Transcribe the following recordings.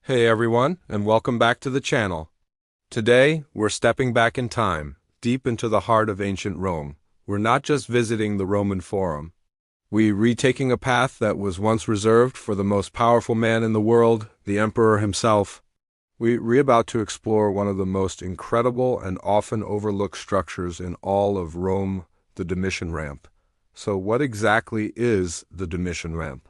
Hey everyone, and welcome back to the channel. Today, we're stepping back in time, deep into the heart of ancient Rome. We're not just visiting the Roman Forum. We're retaking a path that was once reserved for the most powerful man in the world, the emperor himself. We're about to explore one of the most incredible and often overlooked structures in all of Rome, the Domitian ramp. So what exactly is the Domitian ramp?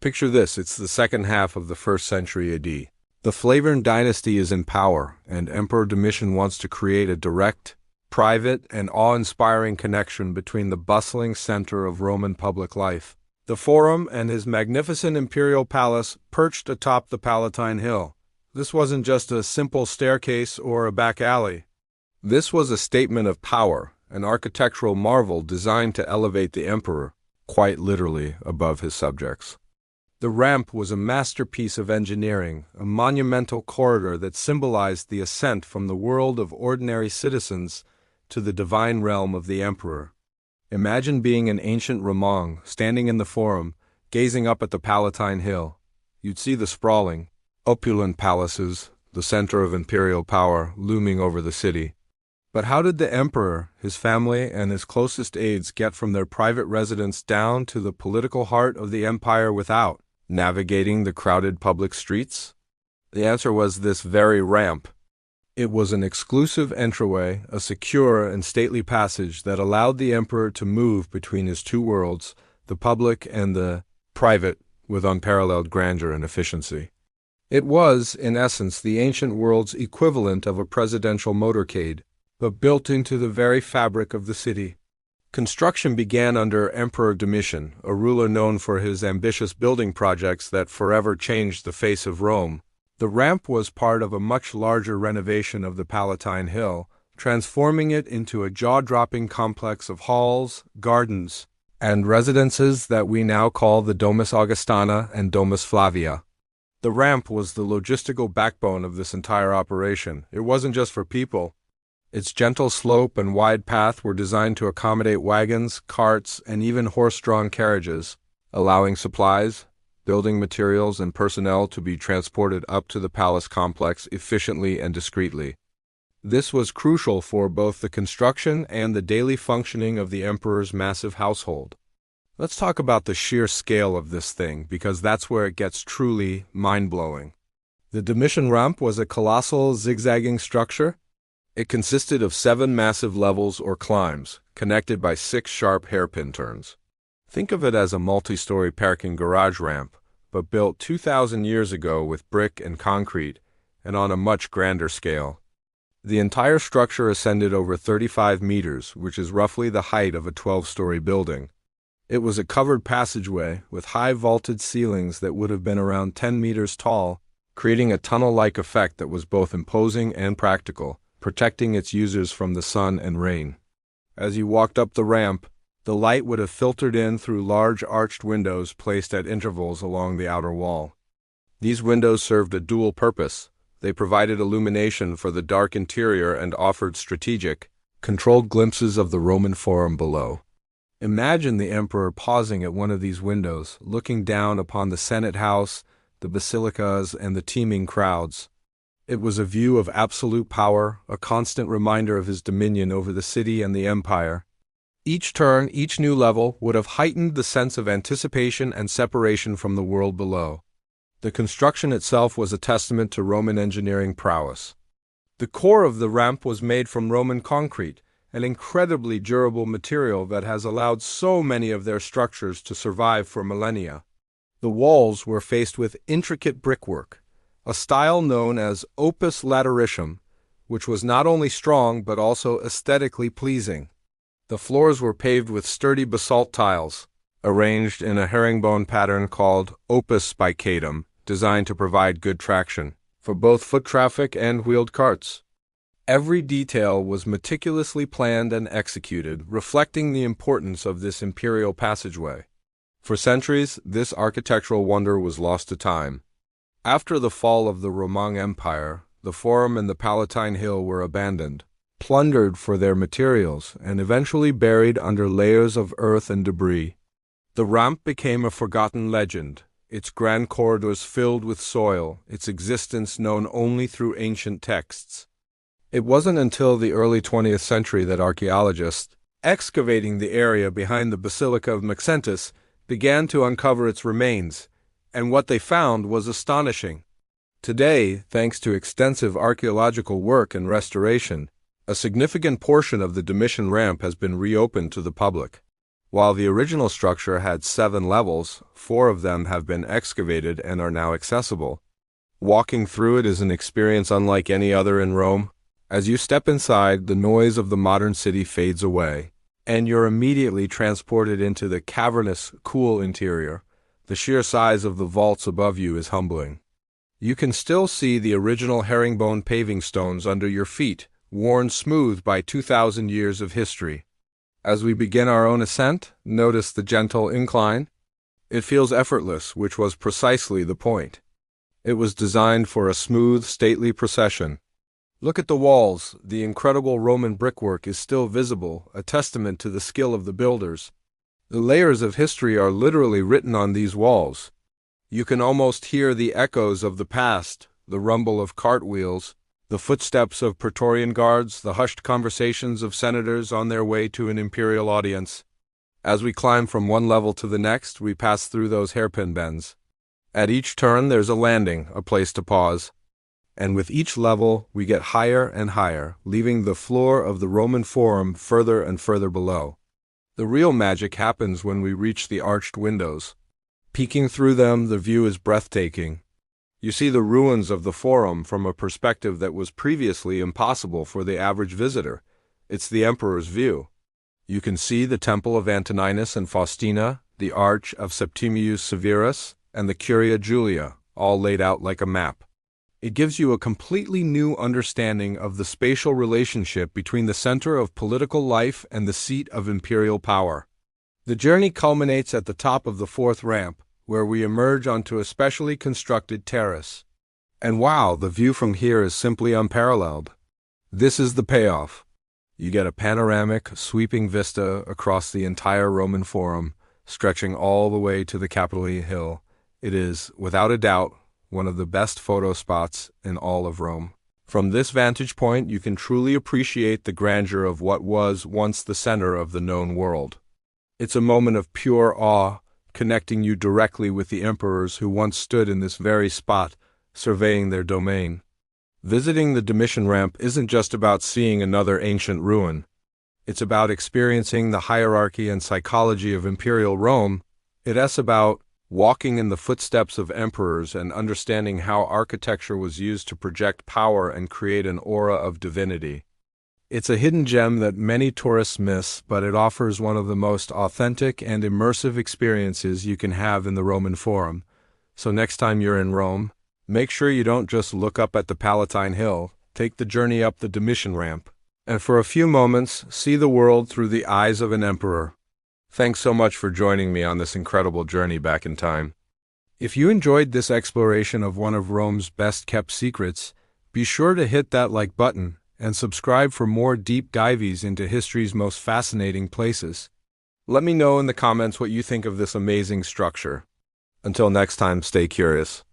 Picture this, it's the second half of the 1st century AD. The Flavian dynasty is in power, and Emperor Domitian wants to create a direct, private, and awe-inspiring connection between the bustling center of Roman public life, the Forum, and his magnificent imperial palace perched atop the Palatine Hill. This wasn't just a simple staircase or a back alley. This was a statement of power, an architectural marvel designed to elevate the emperor, quite literally, above his subjects. The ramp was a masterpiece of engineering, a monumental corridor that symbolized the ascent from the world of ordinary citizens to the divine realm of the emperor. Imagine being an ancient Roman, standing in the Forum, gazing up at the Palatine Hill. You'd see the sprawling, opulent palaces, the center of imperial power, looming over the city. But how did the emperor, his family, and his closest aides get from their private residence down to the political heart of the empire without navigating the crowded public streets? The answer was this very ramp. It was an exclusive entryway, a secure and stately passage that allowed the emperor to move between his two worlds, the public and the private, with unparalleled grandeur and efficiency. It was, in essence, the ancient world's equivalent of a presidential motorcade, but built into the very fabric of the city. Construction began under Emperor Domitian, a ruler known for his ambitious building projects that forever changed the face of Rome. The ramp was part of a much larger renovation of the Palatine Hill, transforming it into a jaw-dropping complex of halls, gardens, and residences that we now call the Domus Augustana and Domus Flavia. The ramp was the logistical backbone of this entire operation. It wasn't just for people. Its gentle slope and wide path were designed to accommodate wagons, carts, and even horse-drawn carriages, allowing supplies, building materials, and personnel to be transported up to the palace complex efficiently and discreetly. This was crucial for both the construction and the daily functioning of the emperor's massive household. Let's talk about the sheer scale of this thing, because that's where it gets truly mind-blowing. The Domitian ramp was a colossal, zigzagging structure. It consisted of 7 massive levels or climbs, connected by 6 sharp hairpin turns. Think of it as a multi-story parking garage ramp, but built 2,000 years ago with brick and concrete, and on a much grander scale. The entire structure ascended over 35 meters, which is roughly the height of a 12-story building. It was a covered passageway with high vaulted ceilings that would have been around 10 meters tall, creating a tunnel-like effect that was both imposing and practical, protecting its users from the sun and rain. As you walked up the ramp, the light would have filtered in through large arched windows placed at intervals along the outer wall. These windows served a dual purpose. They provided illumination for the dark interior and offered strategic, controlled glimpses of the Roman Forum below. Imagine the emperor pausing at one of these windows, looking down upon the Senate House, the basilicas, and the teeming crowds. It was a view of absolute power, a constant reminder of his dominion over the city and the empire. Each turn, each new level, would have heightened the sense of anticipation and separation from the world below. The construction itself was a testament to Roman engineering prowess. The core of the ramp was made from Roman concrete, an incredibly durable material that has allowed so many of their structures to survive for millennia. The walls were faced with intricate brickwork, a style known as opus latericium, which was not only strong but also aesthetically pleasing. The floors were paved with sturdy basalt tiles, arranged in a herringbone pattern called opus spicatum, designed to provide good traction for both foot traffic and wheeled carts. Every detail was meticulously planned and executed, reflecting the importance of this imperial passageway. For centuries, this architectural wonder was lost to time. After the fall of the Roman Empire, the Forum and the Palatine Hill were abandoned, plundered for their materials, and eventually buried under layers of earth and debris. The ramp became a forgotten legend, its grand corridors filled with soil, its existence known only through ancient texts. It wasn't until the early 20th century that archaeologists, excavating the area behind the Basilica of Maxentus, began to uncover its remains, and what they found was astonishing. Today, thanks to extensive archaeological work and restoration, a significant portion of the Domitian ramp has been reopened to the public. While the original structure had 7 levels, 4 of them have been excavated and are now accessible. Walking through it is an experience unlike any other in Rome. As you step inside, the noise of the modern city fades away, and you're immediately transported into the cavernous, cool interior. The sheer size of the vaults above you is humbling. You can still see the original herringbone paving stones under your feet, worn smooth by 2,000 years of history. As we begin our own ascent, notice the gentle incline. It feels effortless, which was precisely the point. It was designed for a smooth, stately procession. Look at the walls. The incredible Roman brickwork is still visible, a testament to the skill of the builders. The layers of history are literally written on these walls. You can almost hear the echoes of the past, the rumble of cartwheels, the footsteps of Praetorian guards, the hushed conversations of senators on their way to an imperial audience. As we climb from one level to the next, we pass through those hairpin bends. At each turn, there's a landing, a place to pause. And with each level, we get higher and higher, leaving the floor of the Roman Forum further and further below. The real magic happens when we reach the arched windows. Peeking through them, the view is breathtaking. You see the ruins of the Forum from a perspective that was previously impossible for the average visitor. It's the emperor's view. You can see the Temple of Antoninus and Faustina, the Arch of Septimius Severus, and the Curia Julia, all laid out like a map. It gives you a completely new understanding of the spatial relationship between the center of political life and the seat of imperial power. The journey culminates at the top of the 4th ramp, where we emerge onto a specially constructed terrace. And wow, the view from here is simply unparalleled. This is the payoff. You get a panoramic, sweeping vista across the entire Roman Forum, stretching all the way to the Capitoline Hill. It is, without a doubt, one of the best photo spots in all of Rome. From this vantage point, you can truly appreciate the grandeur of what was once the center of the known world. It's a moment of pure awe, connecting you directly with the emperors who once stood in this very spot, surveying their domain. Visiting the Domitian ramp isn't just about seeing another ancient ruin. It's about experiencing the hierarchy and psychology of imperial Rome. It's about walking in the footsteps of emperors and understanding how architecture was used to project power and create an aura of divinity. It's a hidden gem that many tourists miss, but it offers one of the most authentic and immersive experiences you can have in the Roman Forum. So next time you're in Rome, make sure you don't just look up at the Palatine Hill, take the journey up the Domitian ramp, and for a few moments, see the world through the eyes of an emperor. Thanks so much for joining me on this incredible journey back in time. If you enjoyed this exploration of one of Rome's best-kept secrets, be sure to hit that like button and subscribe for more deep dives into history's most fascinating places. Let me know in the comments what you think of this amazing structure. Until next time, stay curious.